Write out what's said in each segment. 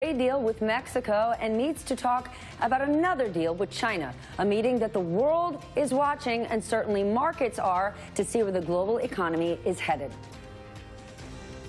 A deal with Mexico and meets to talk about another deal with China, a meeting that the world is watching and certainly markets are to see where the global economy is headed.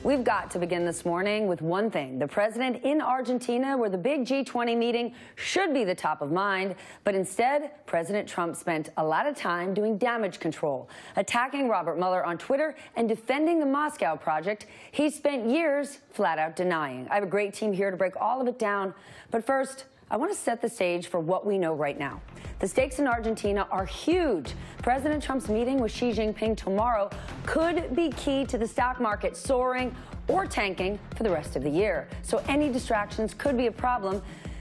We've got to begin this morning with one thing. The president in Argentina, where the big G20 meeting should be the top of mind, but instead, President Trump spent a lot of time doing damage control, attacking Robert Mueller on Twitter and defending the Moscow project he spent years flat out denying. I have a great team here to break all of it down, but first, I want to set the stage for what we know right now. The stakes in Argentina are huge. President Trump's meeting with Xi Jinping tomorrow could be key to the stock market soaring or tanking for the rest of the year. So any distractions could be a problem.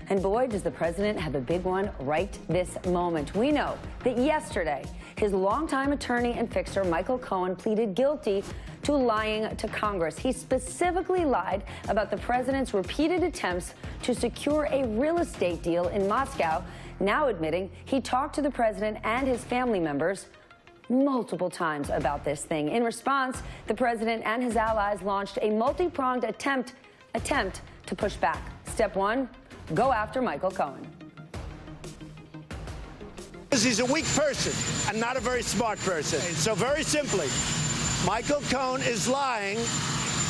And boy, does the president have a big one right this moment. We know that yesterday, his longtime attorney and fixer, Michael Cohen, pleaded guilty to lying to Congress. He specifically lied about the president's repeated attempts to secure a real estate deal in Moscow, now admitting he talked to the president and his family members multiple times about this thing. In response, the president and his allies launched a multi-pronged attempt to push back. Step one, go after Michael Cohen. He's a weak person and not a very smart person. So very simply, Michael Cohen is lying,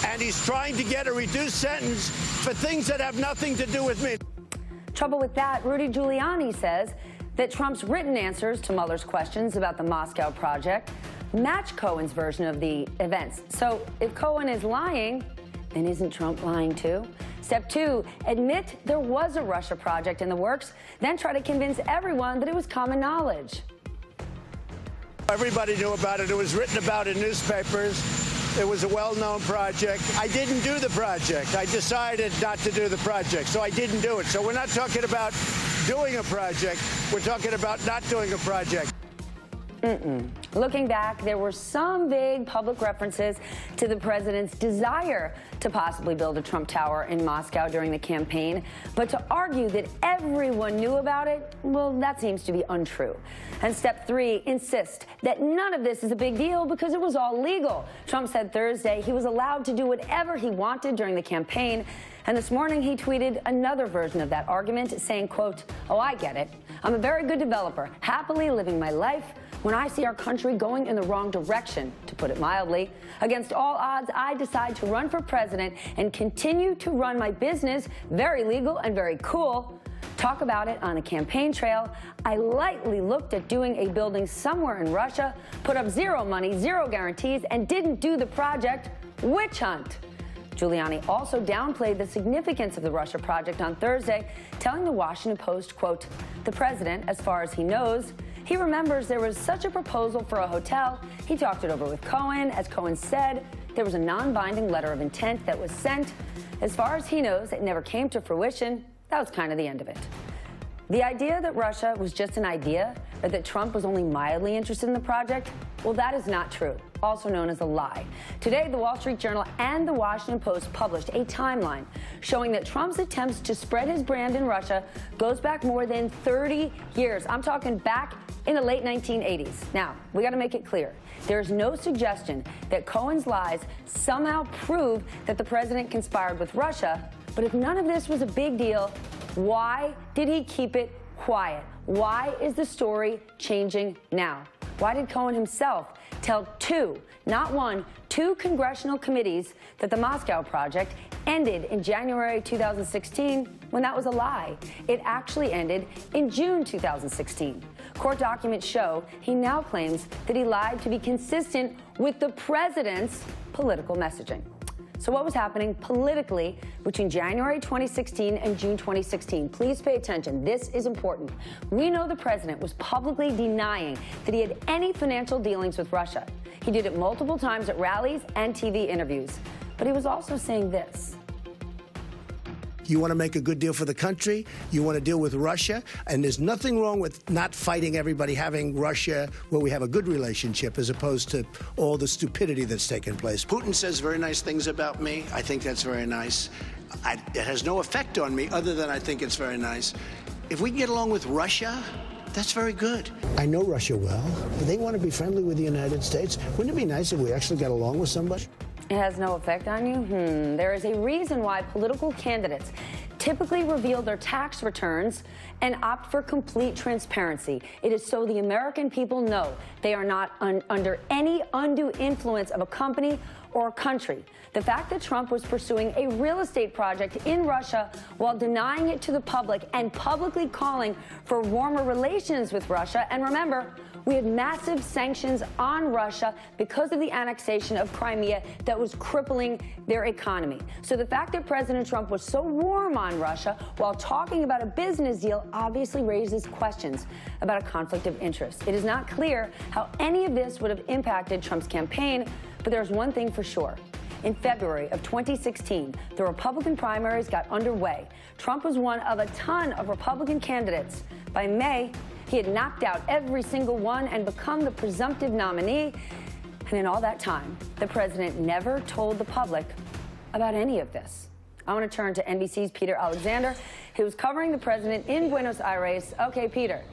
and he's trying to get a reduced sentence for things that have nothing to do with me. Trouble with that, Rudy Giuliani says that Trump's written answers to Mueller's questions about the Moscow project match Cohen's version of the events. So if Cohen is lying, then isn't Trump lying too? Step two, admit there was a Russia project in the works, then try to convince everyone that it was common knowledge. Everybody knew about it. It was written about in newspapers. It was a well-known project. I didn't do the project. I decided not to do the project, so I didn't do it. So we're not talking about doing a project. We're talking about not doing a project. Looking back, there were some vague public references to the president's desire to possibly build a Trump Tower in Moscow during the campaign. But to argue that everyone knew about it, well, that seems to be untrue. And step three, insist that none of this is a big deal because it was all legal. Trump said Thursday he was allowed to do whatever he wanted during the campaign. And this morning he tweeted another version of that argument, saying, quote, "Oh, I get it. I'm a very good developer, happily living my life. When I see our country going in the wrong direction, to put it mildly, against all odds, I decide to run for president and continue to run my business, very legal and very cool. Talk about it on a campaign trail. I lightly looked at doing a building somewhere in Russia, put up zero money, zero guarantees, and didn't do the project. Witch hunt." Giuliani also downplayed the significance of the Russia project on Thursday, telling the Washington Post, quote, "The president, as far as he knows, he remembers there was such a proposal for a hotel. He talked it over with Cohen. As Cohen said, there was a non-binding letter of intent that was sent. As far as he knows, it never came to fruition. That was kind of the end of it." The idea that Russia was just an idea, or that Trump was only mildly interested in the project, well, that is not true, also known as a lie. Today, the Wall Street Journal and the Washington Post published a timeline showing that Trump's attempts to spread his brand in Russia goes back more than 30 years. I'm talking back in the late 1980s. Now, we got to make it clear. There is no suggestion that Cohen's lies somehow prove that the president conspired with Russia. But if none of this was a big deal, why did he keep it quiet? Why is the story changing now? Why did Cohen himself tell two, not one, two congressional committees that the Moscow project ended in January 2016 when that was a lie? It actually ended in June 2016. Court documents show he now claims that he lied to be consistent with the president's political messaging. So what was happening politically between January 2016 and June 2016? Please pay attention. This is important. We know the president was publicly denying that he had any financial dealings with Russia. He did it multiple times at rallies and TV interviews. But he was also saying this. You want to make a good deal for the country. You want to deal with Russia. And there's nothing wrong with not fighting everybody, having Russia where we have a good relationship as opposed to all the stupidity that's taken place. Putin says very nice things about me. I think that's very nice. It has no effect on me other than I think it's very nice. If we can get along with Russia, that's very good. I know Russia well. They want to be friendly with the United States. Wouldn't it be nice if we actually got along with somebody? It has no effect on you? There is a reason why political candidates typically reveal their tax returns and opt for complete transparency. It is so the American people know they are not under any undue influence of a company or a country. The fact that Trump was pursuing a real estate project in Russia while denying it to the public and publicly calling for warmer relations with Russia, and remember, we had massive sanctions on Russia because of the annexation of Crimea that was crippling their economy. So the fact that President Trump was so warm on Russia while talking about a business deal obviously raises questions about a conflict of interest. It is not clear how any of this would have impacted Trump's campaign, but there's one thing for sure. In February of 2016, the Republican primaries got underway. Trump was one of a ton of Republican candidates. By May, he had knocked out every single one and become the presumptive nominee. And in all that time, the president never told the public about any of this. I want to turn to NBC's Peter Alexander, who was covering the president in Buenos Aires. Okay, Peter,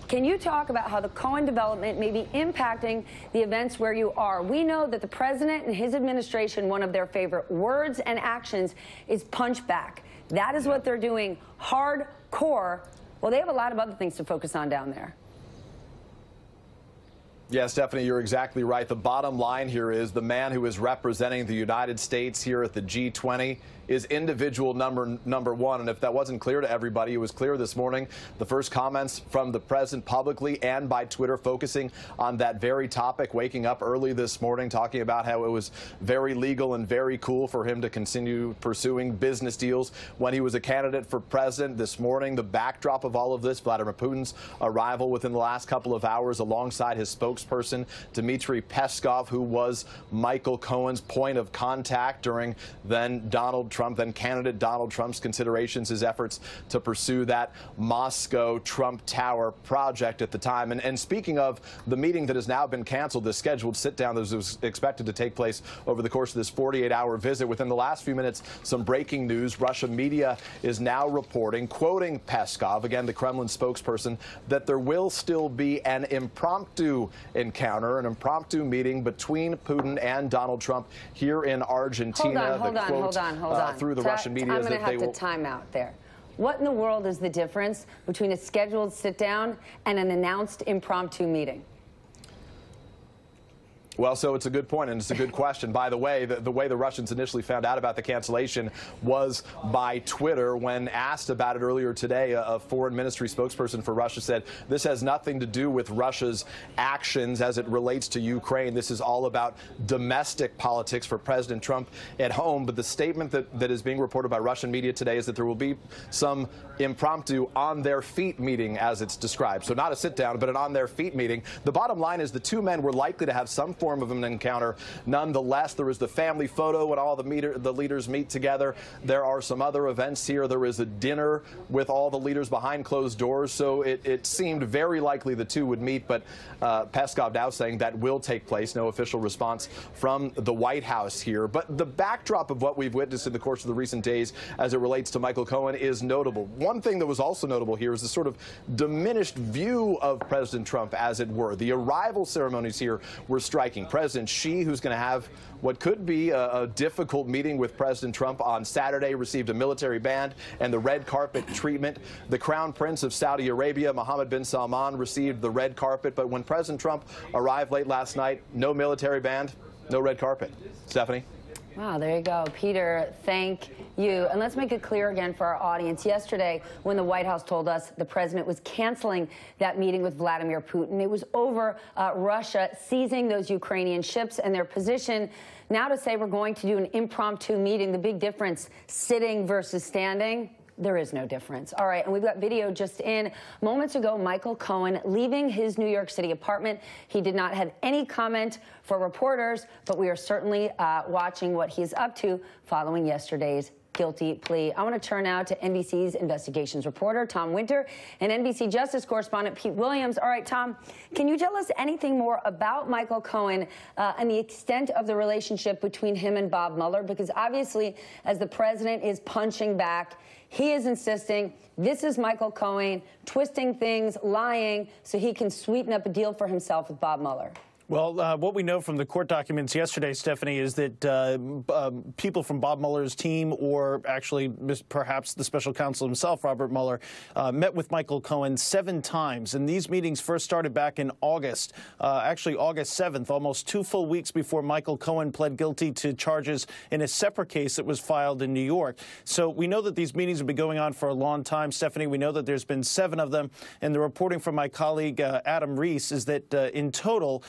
can you talk about how the Cohen development may be impacting the events where you are? We know that the president and his administration, one of their favorite words and actions is punch back. That is what they're doing hardcore. Well, they have a lot of other things to focus on down there. Yeah, Stephanie, you're exactly right. The bottom line here is the man who is representing the United States here at the G20 is individual number one. And if that wasn't clear to everybody, it was clear this morning. The first comments from the president publicly and by Twitter focusing on that very topic, waking up early this morning, talking about how it was very legal and very cool for him to continue pursuing business deals when he was a candidate for president. This morning, the backdrop of all of this, Vladimir Putin's arrival within the last couple of hours alongside his spokesperson, Dmitry Peskov, who was Michael Cohen's point of contact during then candidate Donald Trump's considerations, his efforts to pursue that Moscow Trump Tower project at the time. And speaking of the meeting that has now been canceled, the scheduled sit-down that was expected to take place over the course of this 48-hour visit, within the last few minutes, some breaking news. Russian media is now reporting, quoting Peskov, again the Kremlin spokesperson, that there will still be an impromptu encounter, an impromptu meeting between Putin and Donald Trump here in Argentina. Hold on. Through the Russian media, I'm going to have to time out there. What in the world is the difference between a scheduled sit-down and an announced impromptu meeting? Well, so it's a good point, and it's a good question. By the way, the way the Russians initially found out about the cancellation was by Twitter. When asked about it earlier today, a foreign ministry spokesperson for Russia said, this has nothing to do with Russia's actions as it relates to Ukraine. This is all about domestic politics for President Trump at home. But the statement that is being reported by Russian media today is that there will be some impromptu on-their-feet meeting, as it's described. So not a sit-down, but an on-their-feet meeting. The bottom line is the two men were likely to have some form of an encounter. Nonetheless, there is the family photo when all the leaders meet together. There are some other events here. There is a dinner with all the leaders behind closed doors. So it seemed very likely the two would meet, but Peskov now saying that will take place. No official response from the White House here. But the backdrop of what we've witnessed in the course of the recent days as it relates to Michael Cohen is notable. One thing that was also notable here is the sort of diminished view of President Trump, as it were. The arrival ceremonies here were striking. President Xi, who's going to have what could be a difficult meeting with President Trump on Saturday, received a military band and the red carpet treatment. The Crown Prince of Saudi Arabia, Mohammed bin Salman, received the red carpet. But when President Trump arrived late last night, no military band, no red carpet. Stephanie? Wow, there you go. Peter, thank you. And let's make it clear again for our audience. Yesterday, when the White House told us the president was canceling that meeting with Vladimir Putin, it was over Russia seizing those Ukrainian ships and their position. Now to say we're going to do an impromptu meeting, the big difference, sitting versus standing, there is no difference. All right, and we've got video just in. Moments ago, Michael Cohen leaving his New York City apartment. He did not have any comment for reporters, but we are certainly watching what he's up to following yesterday's guilty plea. I want to turn now to NBC's investigations reporter, Tom Winter, and NBC Justice correspondent Pete Williams. All right, Tom, can you tell us anything more about Michael Cohen and the extent of the relationship between him and Bob Mueller? Because obviously, as the president is punching back, he is insisting this is Michael Cohen twisting things, lying, so he can sweeten up a deal for himself with Bob Mueller. Well, what we know from the court documents yesterday, Stephanie, is that people from Bob Mueller's team, or actually perhaps the special counsel himself, Robert Mueller, met with Michael Cohen 7 times. And these meetings first started back in August, actually August 7th, almost 2 full weeks before Michael Cohen pled guilty to charges in a separate case that was filed in New York. So we know that these meetings have been going on for a long time, Stephanie. We know that there's been 7 of them. And the reporting from my colleague Adam Reese is that in total,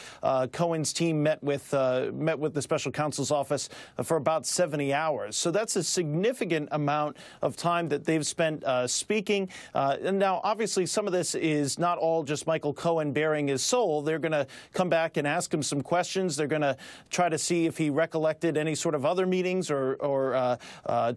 Cohen's team met with the special counsel's office for about 70 hours. So that's a significant amount of time that they've spent speaking. And now, obviously, some of this is not all just Michael Cohen bearing his soul. They're going to come back and ask him some questions. They're going to try to see if he recollected any sort of other meetings or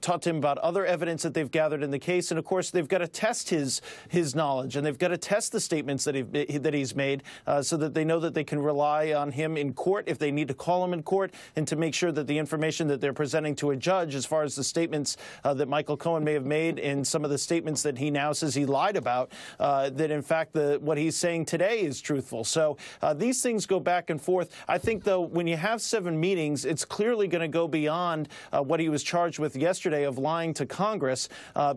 talk to him about other evidence that they've gathered in the case. And, of course, they've got to test his knowledge, and they've got to test the statements that he's made so that they know that they can rely on him in court if they need to call him in court, and to make sure that the information that they're presenting to a judge, as far as the statements that Michael Cohen may have made and some of the statements that he now says he lied about, that in fact what he's saying today is truthful. So these things go back and forth. I think, though, when you have 7 meetings, it's clearly going to go beyond what he was charged with yesterday of lying to Congress,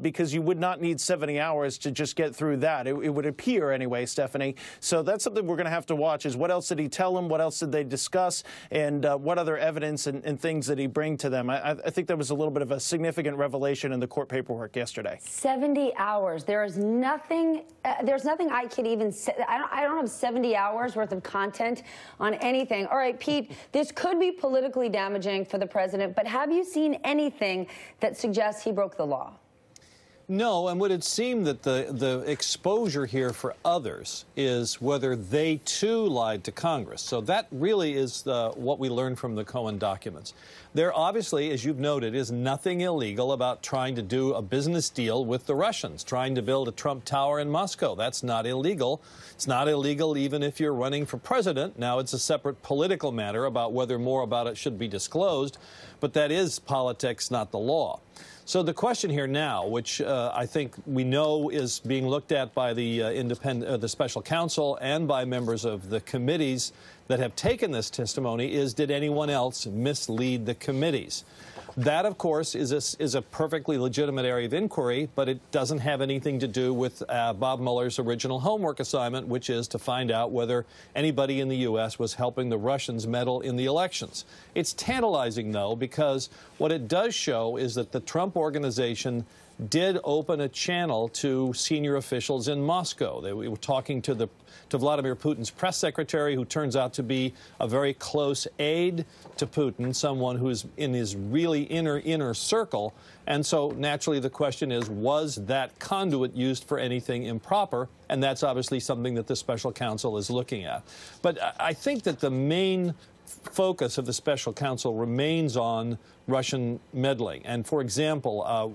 because you would not need 70 hours to just get through that. It would appear anyway, Stephanie. So that's something we're going to have to watch, is what else did he tell them? What else did they discuss? And what other evidence and things did he bring to them? I think that was a little bit of a significant revelation in the court paperwork yesterday. 70 hours. There is nothing. There's nothing I could even say. I don't have 70 hours worth of content on anything. All right, Pete, this could be politically damaging for the president, but have you seen anything that suggests he broke the law? No, and would it seem that the exposure here for others is whether they, too, lied to Congress. So that really is what we learned from the Cohen documents. There obviously, as you've noted, is nothing illegal about trying to do a business deal with the Russians, trying to build a Trump Tower in Moscow. That's not illegal. It's not illegal even if you're running for president. Now, it's a separate political matter about whether more about it should be disclosed, but that is politics, not the law. So the question here now, which I think we know is being looked at by the the special counsel and by members of the committees that have taken this testimony, is did anyone else mislead the committees? That, of course, is a perfectly legitimate area of inquiry, but it doesn't have anything to do with Bob Mueller's original homework assignment, which is to find out whether anybody in the U.S. was helping the Russians meddle in the elections. It's tantalizing, though, because what it does show is that the Trump organization did open a channel to senior officials in Moscow. They were talking to Vladimir Putin's press secretary, who turns out to be a very close aide to Putin, someone who's in his really inner circle. And so naturally the question is, was that conduit used for anything improper? And that's obviously something that the special counsel is looking at. But I think that the main focus of the special counsel remains on Russian meddling. And for example,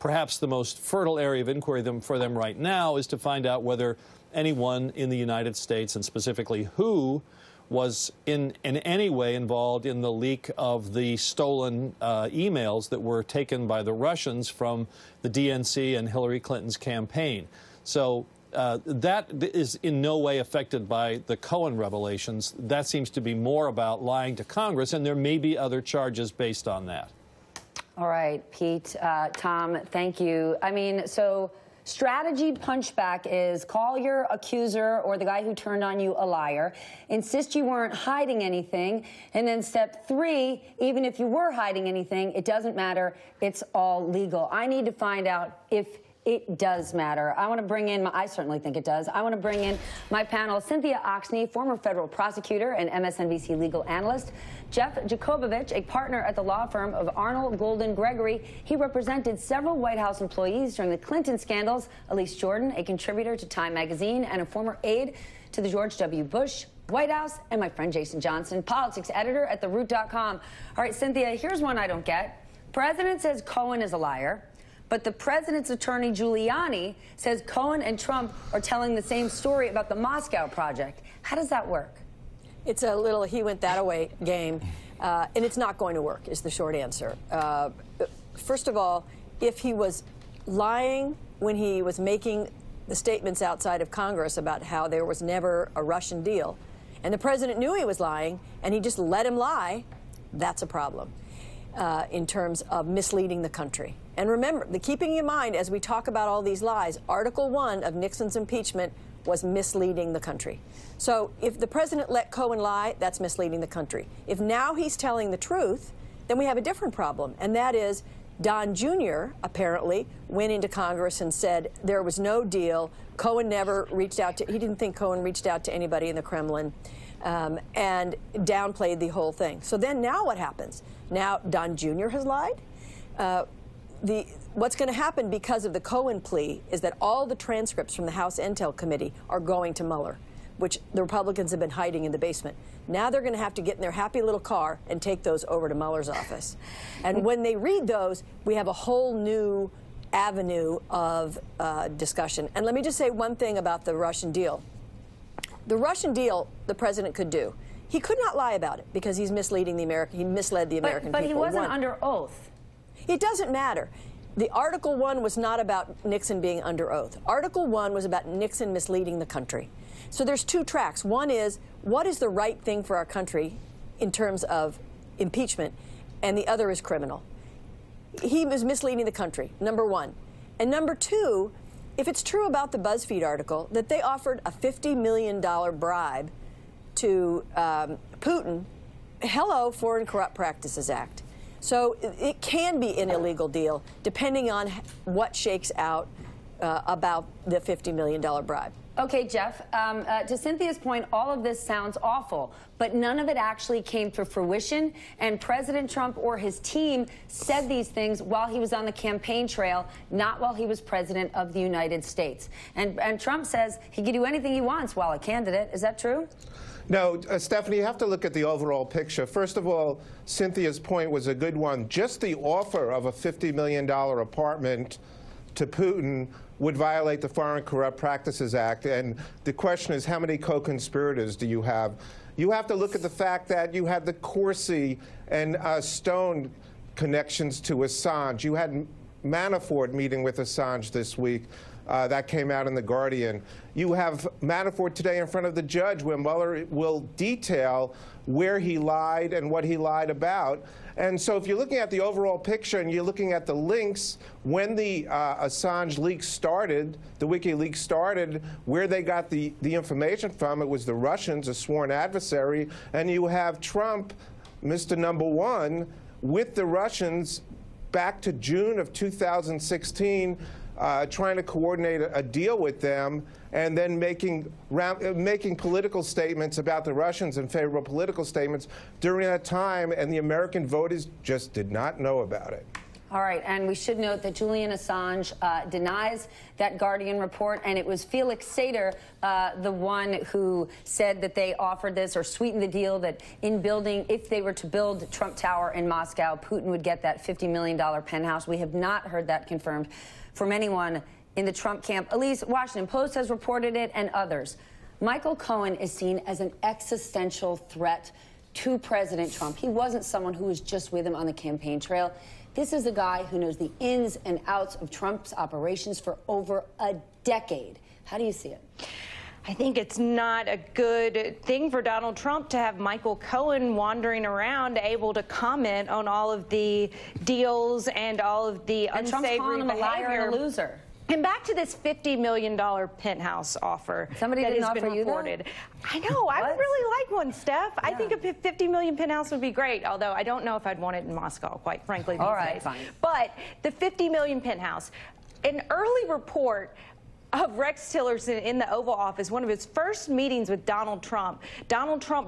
perhaps the most fertile area of inquiry for them right now is to find out whether anyone in the United States, and specifically who, was in any way involved in the leak of the stolen emails that were taken by the Russians from the DNC and Hillary Clinton's campaign. So that is in no way affected by the Cohen revelations. That seems to be more about lying to Congress, and there may be other charges based on that. All right, Pete, Tom, thank you. I mean, so strategy punchback is call your accuser or the guy who turned on you a liar, insist you weren't hiding anything, and then step 3, even if you were hiding anything, it doesn't matter, it's all legal. I need to find out if it does matter. I want to bring in, I certainly think it does. I want to bring in my panel, Cynthia Aksne, former federal prosecutor and MSNBC legal analyst, Jeff Jacobowitz, a partner at the law firm of Arnold Golden Gregory. He represented several White House employees during the Clinton scandals, Elise Jordan, a contributor to Time magazine and a former aide to the George W. Bush White House, and my friend Jason Johnson, politics editor at TheRoot.com. All right, Cynthia, here's one I don't get. President says Cohen is a liar, but the president's attorney, Giuliani, says Cohen and Trump are telling the same story about the Moscow project. How does that work? It's a little he went that away game, and it's not going to work, is the short answer. First of all, if he was lying when he was making the statements outside of Congress about how there was never a Russian deal, and the president knew he was lying, and he just let him lie, that's a problem in terms of misleading the country. And remember, keeping in mind, as we talk about all these lies, Article 1 of Nixon's impeachment was misleading the country. So if the president let Cohen lie, that's misleading the country. If now he's telling the truth, then we have a different problem, and that is Don Jr. apparently went into Congress and said there was no deal. Cohen never reached out to, he didn't think Cohen reached out to anybody in the Kremlin, and downplayed the whole thing. So then now what happens? Now Don Jr. has lied? What's going to happen because of the Cohen plea is that all the transcripts from the House Intel Committee are going to Mueller, which the Republicans have been hiding in the basement. Now they're going to have to get in their happy little car and take those over to Mueller's office. And when they read those, we have a whole new avenue of discussion. And let me just say one thing about the Russian deal. The Russian deal, the president could do. He could not lie about it because he's misleading the American. He misled the American people. But he wasn't under oath. It doesn't matter. The Article 1 was not about Nixon being under oath. Article 1 was about Nixon misleading the country. So there's two tracks. One is, what is the right thing for our country in terms of impeachment? And the other is criminal. He was misleading the country, number one. And number two, if it's true about the BuzzFeed article that they offered a $50 million bribe to Putin, hello, Foreign Corrupt Practices Act. So it can be an illegal deal, depending on what shakes out about the $50 million bribe. Okay, Jeff, to Cynthia's point, all of this sounds awful, but none of it actually came to fruition, and President Trump or his team said these things while he was on the campaign trail, not while he was president of the United States. And Trump says he can do anything he wants while a candidate. Is that true? No, Stephanie, you have to look at the overall picture. First of all, Cynthia's point was a good one. Just the offer of a $50 million apartment to Putin would violate the Foreign Corrupt Practices Act. And the question is, how many co-conspirators do you have? You have to look at the fact that you had the Corsi and Stone connections to Assange. You had Manafort meeting with Assange this week. That came out in The Guardian. You have Manafort today in front of the judge where Mueller will detail where he lied and what he lied about. And so if you're looking at the overall picture and you're looking at the links, when the Assange leaks started, the WikiLeaks started, where they got the information from, it was the Russians, a sworn adversary, and you have Trump, Mr. Number One, with the Russians back to June of 2016, trying to coordinate a deal with them, and then making political statements about the Russians and favorable political statements during that time, and the American voters just did not know about it. All right, and we should note that Julian Assange denies that Guardian report, and it was Felix Sater, the one who said that they offered this or sweetened the deal that in building, if they were to build Trump Tower in Moscow, Putin would get that $50 million penthouse. We have not heard that confirmed from anyone in the Trump camp. Elise, Washington Post has reported it, and others. Michael Cohen is seen as an existential threat to President Trump. He wasn't someone who was just with him on the campaign trail. This is a guy who knows the ins and outs of Trump's operations for over a decade. How do you see it? I think it's not a good thing for Donald Trump to have Michael Cohen wandering around able to comment on all of the deals and all of the unsavory calling him behavior. A liar and a loser. And back to this $50 million penthouse offer Somebody that didn't has been offer you reported. that? I know. I would really like one, Steph. Yeah. I think a $50 million penthouse would be great, although I don't know if I'd want it in Moscow, quite frankly, these All right, days. fine. But the $50 million penthouse, an early report of Rex Tillerson in the Oval Office, one of his first meetings with Donald Trump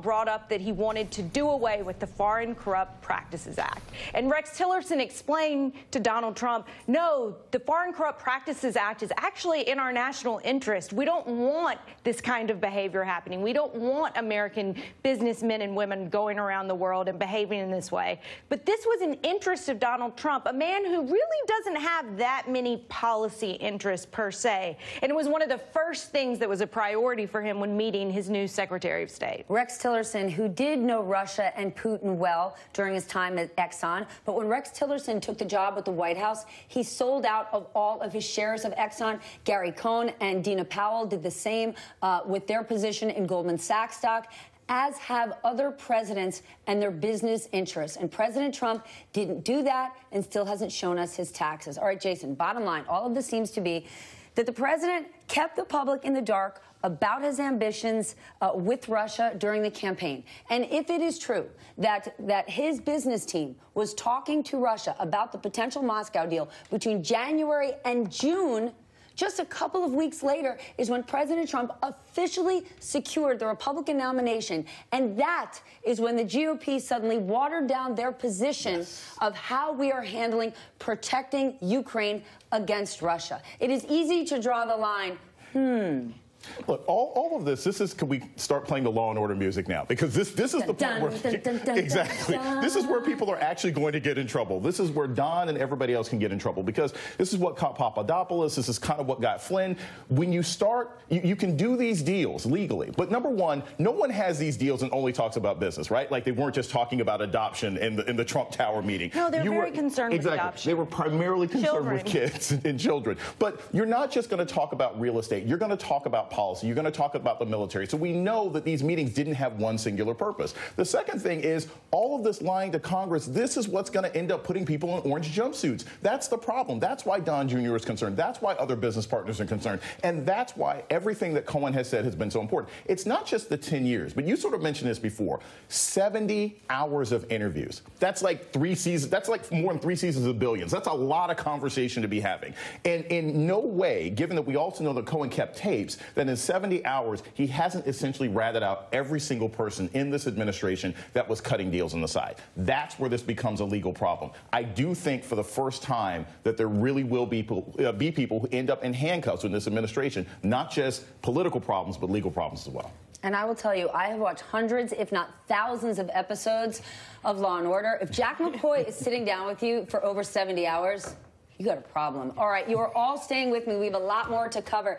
brought up that he wanted to do away with the Foreign Corrupt Practices Act. And Rex Tillerson explained to Donald Trump, no, the Foreign Corrupt Practices Act is actually in our national interest. We don't want this kind of behavior happening. We don't want American businessmen and women going around the world and behaving in this way. But this was an interest of Donald Trump, a man who really doesn't have that many policy interests per se. And it was one of the first things that was a priority for him when meeting his new Secretary of State. Rex Tillerson, who did know Russia and Putin well during his time at Exxon, but when Rex Tillerson took the job at the White House, he sold out of all of his shares of Exxon. Gary Cohn and Dina Powell did the same with their position in Goldman Sachs stock. as have other presidents and their business interests. And President Trump didn't do that and still hasn't shown us his taxes. All right, Jason, bottom line, all of this seems to be that the president kept the public in the dark about his ambitions with Russia during the campaign. And if it is true that his business team was talking to Russia about the potential Moscow deal between January and June, just a couple of weeks later is when President Trump officially secured the Republican nomination. And that is when the GOP suddenly watered down their position of how we are handling protecting Ukraine against Russia. It is easy to draw the line, Look, all of this is, can we start playing the Law and Order music now? Because this is the point where, exactly, this is where people are actually going to get in trouble. This is where Don and everybody else can get in trouble, because this is what caught Papadopoulos. This is kind of what got Flynn. When you start, you can do these deals legally. But number one, no one has these deals and only talks about business, right? Like they weren't just talking about adoption in the Trump Tower meeting. No, they're very concerned with adoption. They were primarily concerned with kids and children. But you're not just going to talk about real estate. You're going to talk about policy. You're going to talk about the military. So we know that these meetings didn't have one singular purpose. The second thing is all of this lying to Congress. This is what's going to end up putting people in orange jumpsuits. That's the problem. That's why Don Jr. is concerned. That's why other business partners are concerned. And that's why everything that Cohen has said has been so important. It's not just the 10 years, but you sort of mentioned this before. 70 hours of interviews. That's like 3 seasons. That's like more than 3 seasons of Billions. That's a lot of conversation to be having. And in no way, given that we also know that Cohen kept tapes, that in 70 hours, he hasn't essentially ratted out every single person in this administration that was cutting deals on the side. That's where this becomes a legal problem. I do think for the first time that there really will be people who end up in handcuffs in this administration, not just political problems, but legal problems as well. And I will tell you, I have watched hundreds, if not thousands, of episodes of Law and Order. If Jack McCoy is sitting down with you for over 70 hours, you got a problem. All right, you are all staying with me. We have a lot more to cover.